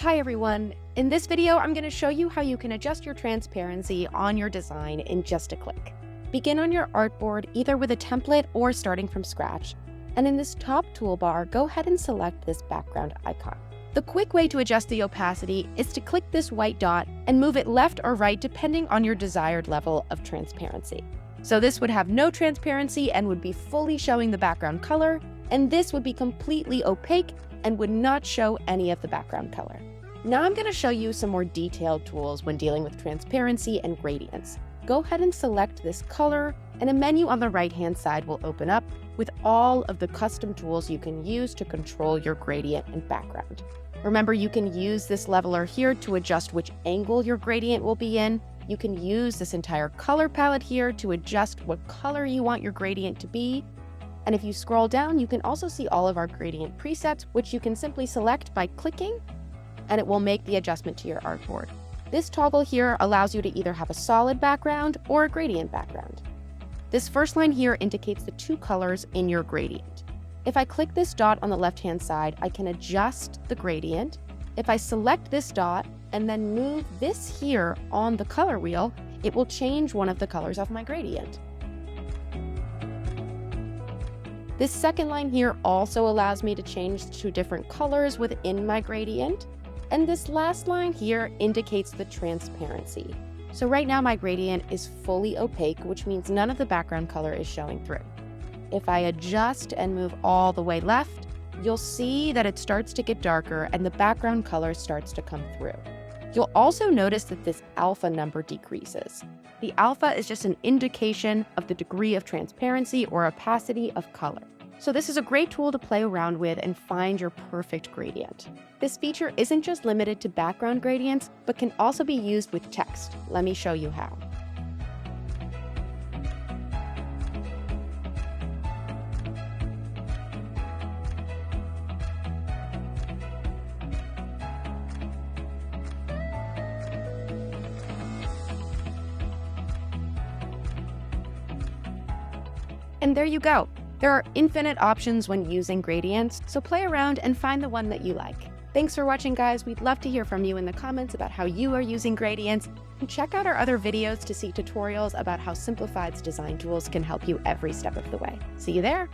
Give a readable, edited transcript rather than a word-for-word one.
Hi everyone! In this video, I'm going to show you how you can adjust your transparency on your design in just a click. Begin on your artboard either with a template or starting from scratch. And in this top toolbar, go ahead and select this background icon. The quick way to adjust the opacity is to click this white dot and move it left or right depending on your desired level of transparency. So this would have no transparency and would be fully showing the background color, and this would be completely opaque and would not show any of the background color. Now I'm going to show you some more detailed tools when dealing with transparency and gradients. Go ahead and select this color, and a menu on the right-hand side will open up with all of the custom tools you can use to control your gradient and background. Remember, you can use this leveler here to adjust which angle your gradient will be in. You can use this entire color palette here to adjust what color you want your gradient to be. And if you scroll down, you can also see all of our gradient presets, which you can simply select by clicking, and it will make the adjustment to your artboard. This toggle here allows you to either have a solid background or a gradient background. This first line here indicates the two colors in your gradient. If I click this dot on the left-hand side, I can adjust the gradient. If I select this dot and then move this here on the color wheel, it will change one of the colors of my gradient. This second line here also allows me to change to different colors within my gradient. And this last line here indicates the transparency. So right now my gradient is fully opaque, which means none of the background color is showing through. If I adjust and move all the way left, you'll see that it starts to get darker and the background color starts to come through. You'll also notice that this alpha number decreases. The alpha is just an indication of the degree of transparency or opacity of color. So this is a great tool to play around with and find your perfect gradient. This feature isn't just limited to background gradients, but can also be used with text. Let me show you how. And there you go. There are infinite options when using gradients, so play around and find the one that you like. Thanks for watching, guys. We'd love to hear from you in the comments about how you are using gradients, and check out our other videos to see tutorials about how Simplified's design tools can help you every step of the way. See you there!